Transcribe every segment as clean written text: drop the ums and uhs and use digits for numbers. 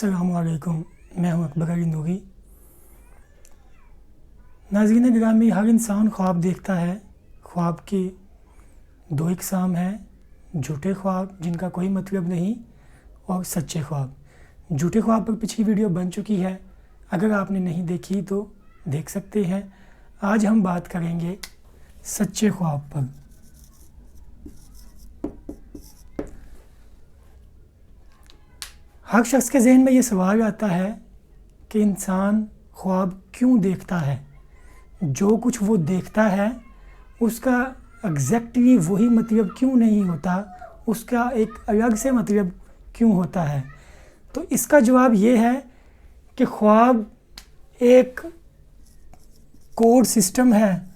अस्सलामु अलैकुम, मैं हूं अकबर अली नूरी। नाज़रीन गिरामी, हर इंसान ख्वाब देखता है। ख्वाब की दो इक़साम हैं, झूठे ख्वाब जिनका कोई मतलब नहीं और सच्चे ख्वाब। झूठे ख्वाब पर पिछली वीडियो बन चुकी है, अगर आपने नहीं देखी तो देख सकते हैं। आज हम बात करेंगे सच्चे ख्वाब पर। हर शख्स के ज़हन में ये सवाल आता है कि इंसान ख्वाब क्यों देखता है। जो कुछ वो देखता है उसका एग्जैक्टली वही मतलब क्यों नहीं होता, उसका एक अलग से मतलब क्यों होता है। तो इसका जवाब ये है कि ख्वाब एक कोड सिस्टम है।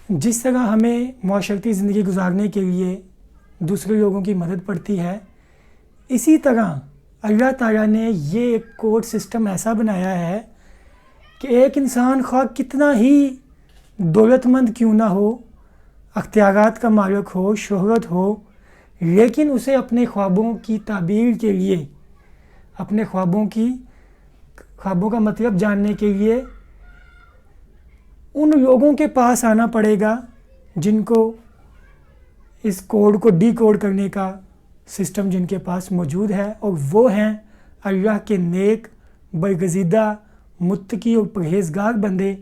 जिस तरह हमें माशरती ज़िंदगी गुजारने के लिए दूसरे लोगों की मदद पड़ती है, इसी तरह अल्लाह ताला ने ये एक कोड सिस्टम ऐसा बनाया है कि एक इंसान ख्वाह कितना ही दौलतमंद क्यों ना हो, अख्तियारात का मालिक हो, शोहरत हो, लेकिन उसे अपने ख्वाबों की ताबीर के लिए, अपने ख्वाबों का मतलब जानने के लिए उन लोगों के पास आना पड़ेगा जिनको इस कोड को डीकोड करने का सिस्टम जिनके पास मौजूद है, और वो हैं अल्लाह के नेक, बरगज़ीदा, मुत्तकी और परहेज़गार बंदे,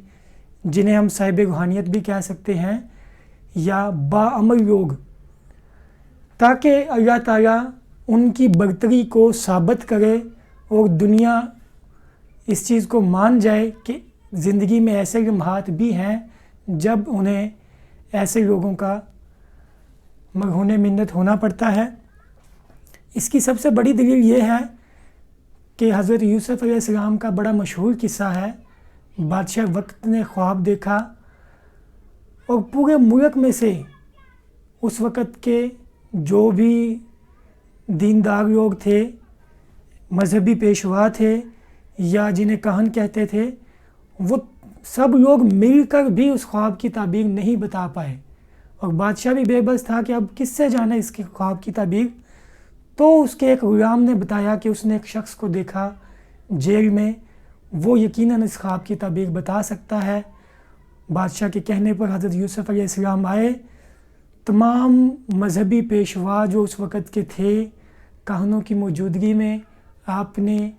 जिन्हें हम साहिब रूहानियत भी कह सकते हैं, या बाअमल लोग, ताकि अल्लाह ताला उनकी बरतरी को साबित करे और दुनिया इस चीज़ को मान जाए कि ज़िंदगी में ऐसे लम्हात भी हैं जब उन्हें ऐसे लोगों का मरहून मिन्नत होना पड़ता है। इसकी सबसे बड़ी दलील ये है कि हज़रत यूसुफ़ अलैहिस्सलाम का बड़ा मशहूर किस्सा है। बादशाह वक्त ने ख्वाब देखा और पूरे मुल्क में से उस वक़्त के जो भी दीनदार लोग थे, मजहबी पेशवा थे, या जिन्हें कहन कहते थे, वो सब लोग मिलकर भी उस ख्वाब की ताबीर नहीं बता पाए। और बादशाह भी बेबस था कि अब किससे जाने इसके ख्वाब की ताबीर। तो उसके एक गुलाम ने बताया कि उसने एक शख्स को देखा जेल में, वो यकीनन इस ख्वाब की ताबीर बता सकता है। बादशाह के कहने पर हज़रत यूसुफ़ अलैहिस्सलाम आए। तमाम मजहबी पेशवा जो उस वक़्त के थे, कहनों की मौजूदगी में आपने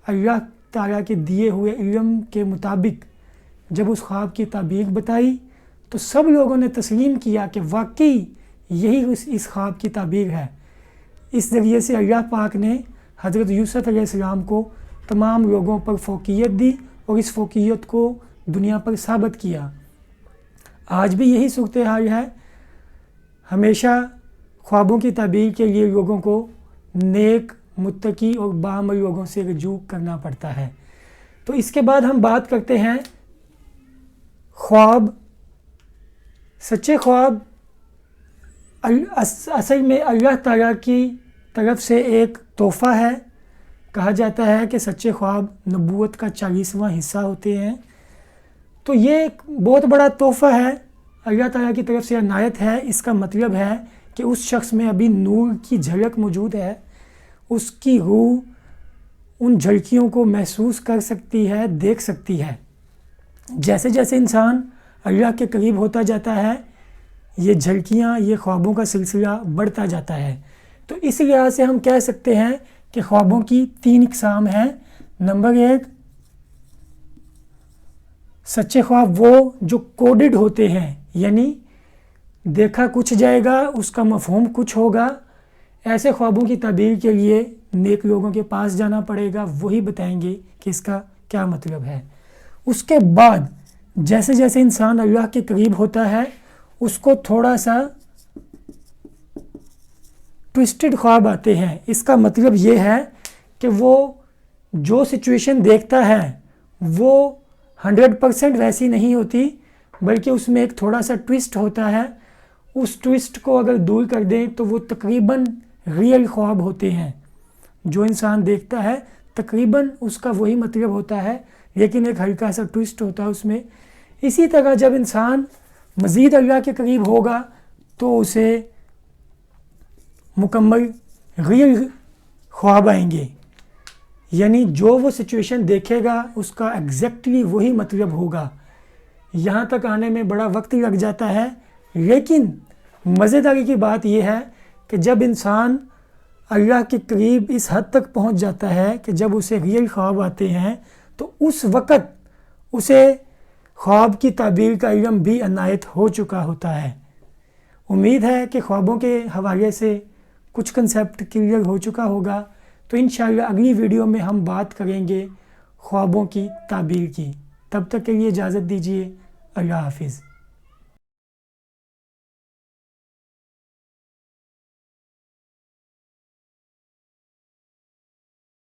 अल्लाह ताला के दिए हुए इल्म के मुताबिक जब उस ख्वाब की ताबीर बताई तो सब लोगों ने तस्लीम किया कि वाकई यही इस ख्वाब की ताबीर है। इस ज़रिए से अल्लाह पाक ने हज़रत यूसुफ़ अलैहिस्सलाम को तमाम लोगों पर फ़ौक़ियत दी और इस फ़ौक़ियत को दुनिया पर साबित किया। आज भी यही सूरत हाल है। हमेशा ख्वाबों की ताबीर के लिए लोगों को नेक, मुत्तकी और बाअमल लोगों से रजू करना पड़ता है। तो इसके बाद हम बात करते हैं ख्वाब। सच्चे ख्वाब असल में अल्लाह ताला की तरफ से एक तोहफ़ा है। कहा जाता है कि सच्चे ख्वाब नबूवत का 40वां हिस्सा होते हैं। तो ये एक बहुत बड़ा तोहफ़ा है, अल्लाह ताला की तरफ से अनायत है। इसका मतलब है कि उस शख्स में अभी नूर की झलक मौजूद है, उसकी रूह उन झलकियों को महसूस कर सकती है, देख सकती है। जैसे जैसे इंसान अल्लाह के करीब होता जाता है, ये झलकियाँ, ये ख्वाबों का सिलसिला बढ़ता जाता है। तो इस लिहाज से हम कह सकते हैं कि ख्वाबों की 3 इक़साम हैं। नंबर 1, सच्चे ख्वाब वो जो कोडेड होते हैं, यानी देखा कुछ जाएगा, उसका मफ़हूम कुछ होगा। ऐसे ख्वाबों की ताबीर के लिए नेक लोगों के पास जाना पड़ेगा, वही बताएंगे कि इसका क्या मतलब है। उसके बाद जैसे जैसे इंसान अल्लाह के करीब होता है, उसको थोड़ा सा ट्विस्टेड ख्वाब आते हैं। इसका मतलब ये है कि वो जो सिचुएशन देखता है वो 100% वैसी नहीं होती, बल्कि उसमें एक थोड़ा सा ट्विस्ट होता है। उस ट्विस्ट को अगर दूर कर दें तो वो तकरीबन रियल ख्वाब होते हैं। जो इंसान देखता है तकरीबन उसका वही मतलब होता है, लेकिन एक हल्का सा ट्विस्ट होता है उसमें। इसी तरह जब इंसान मज़ीद अल्लाह के करीब होगा तो उसे مکمل ریئل خواب آئیں گے، یعنی جو وہ سچویشن دیکھے گا اس کا ایگزیکٹلی وہی مطلب ہوگا۔ یہاں تک آنے میں بڑا وقت لگ جاتا ہے، لیکن مزیداری کی بات یہ ہے کہ جب انسان اللہ کے قریب اس حد تک پہنچ جاتا ہے کہ جب اسے ریئل خواب آتے ہیں تو اس وقت اسے خواب کی تعبیر کا علم بھی عنایت ہو چکا ہوتا ہے۔ امید ہے کہ خوابوں کے حوالے سے کچھ کنسیپٹ کلیئر ہو چکا ہوگا، تو انشاءاللہ اگلی ویڈیو میں ہم بات کریں گے خوابوں کی تعبیر کی۔ تب تک کے لیے اجازت دیجیے، اللہ حافظ۔